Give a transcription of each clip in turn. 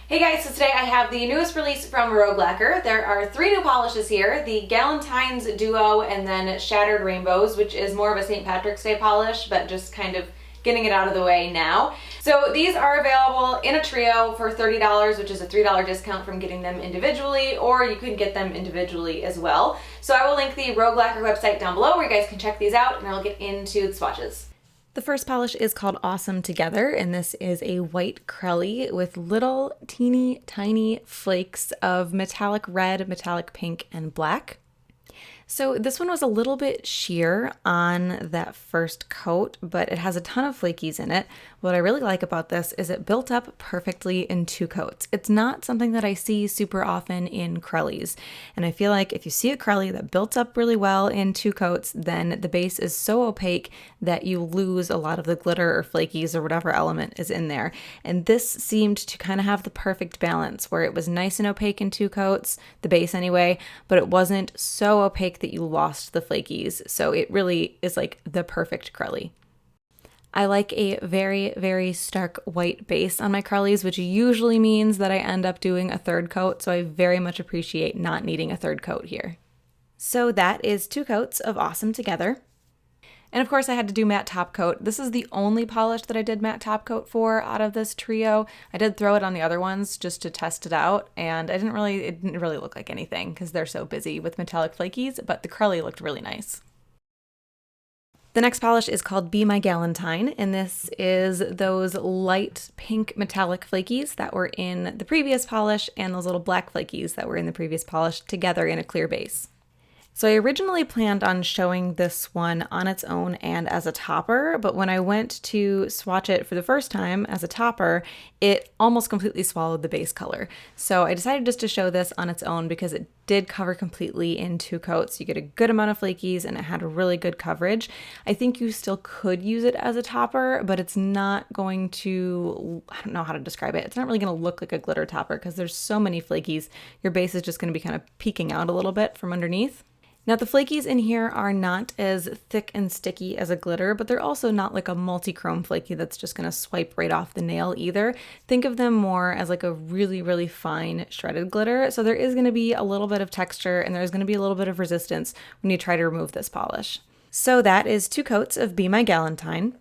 Hey guys, so today I have the newest release from Rogue Lacquer. There are 3 new polishes here, the Galentine's Duo and then Shattered Rainbows, which is more of a St. Patrick's Day polish, but just kind of getting it out of the way now. So these are available in a trio for $30, which is a $3 discount from getting them individually, or you could get them individually as well. So I will link the Rogue Lacquer website down below where you guys can check these out, and I'll get into the swatches. The first polish is called Awesome Together, and this is a white crelly with little teeny tiny flakes of metallic red, metallic pink, and black. So this one was a little bit sheer on that first coat, but it has a ton of flakies in it. What I really like about this is it built up perfectly in 2 coats. It's not something that I see super often in crellies. And I feel like if you see a crelly that built up really well in 2 coats, then the base is so opaque that you lose a lot of the glitter or flakies or whatever element is in there. And this seemed to kind of have the perfect balance where it was nice and opaque in 2 coats, the base anyway, but it wasn't so opaque that you lost the flakies. So it really is like the perfect crelly. I like a very, very stark white base on my crellies, which usually means that I end up doing a 3rd coat. So I very much appreciate not needing a 3rd coat here. So that is 2 coats of Awesome Together. And of course I had to do matte top coat. This is the only polish that I did matte top coat for out of this trio. I did throw it on the other ones just to test it out, and it didn't really look like anything because they're so busy with metallic flakies, but the crelly looked really nice. The next polish is called Be My Galentine, and this is those light pink metallic flakies that were in the previous polish and those little black flakies that were in the previous polish together in a clear base. So I originally planned on showing this one on its own and as a topper, but when I went to swatch it for the first time as a topper, it almost completely swallowed the base color. So I decided just to show this on its own because it did cover completely in 2 coats. You get a good amount of flakies and it had a really good coverage. I think you still could use it as a topper, but it's not going to, I don't know how to describe it. It's not really going to look like a glitter topper because there's so many flakies. Your base is just going to be kind of peeking out a little bit from underneath. Now the flakies in here are not as thick and sticky as a glitter, but they're also not like a multi-chrome flaky that's just going to swipe right off the nail either. Think of them more as like a really, really fine shredded glitter. So there is going to be a little bit of texture and there's going to be a little bit of resistance when you try to remove this polish. So that is 2 coats of Be My Galentine.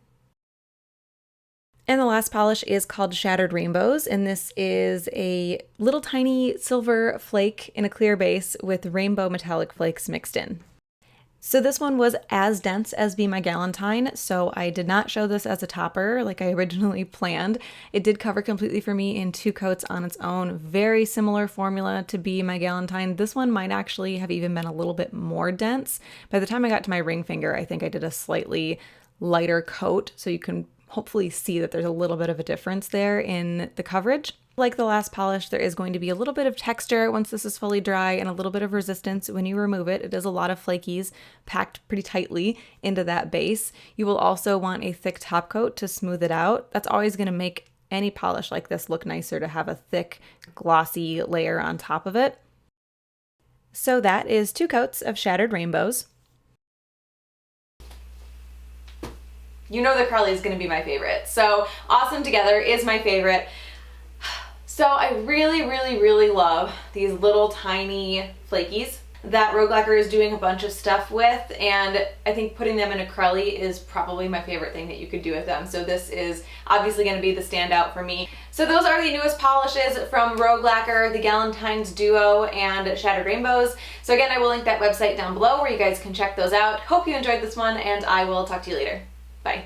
And the last polish is called Shattered Rainbows, and this is a little tiny silver flake in a clear base with rainbow metallic flakes mixed in. So this one was as dense as Be My Galentine, so I did not show this as a topper like I originally planned. It did cover completely for me in 2 coats on its own. Very similar formula to Be My Galentine. This one might actually have even been a little bit more dense. By the time I got to my ring finger, I think I did a slightly lighter coat, so you can hopefully see that there's a little bit of a difference there in the coverage. Like the last polish, there is going to be a little bit of texture once this is fully dry and a little bit of resistance when you remove it. It is a lot of flakies packed pretty tightly into that base. You will also want a thick top coat to smooth it out. That's always going to make any polish like this look nicer, to have a thick, glossy layer on top of it. So that is 2 coats of Shattered Rainbows. You know the crelly is going to be my favorite. So Awesome Together is my favorite. So I really, really, really love these little tiny flakies that Rogue Lacquer is doing a bunch of stuff with, and I think putting them in a crelly is probably my favorite thing that you could do with them. So this is obviously going to be the standout for me. So those are the newest polishes from Rogue Lacquer, the Galentine's Duo and Shattered Rainbows. So again, I will link that website down below where you guys can check those out. Hope you enjoyed this one, and I will talk to you later. Bye.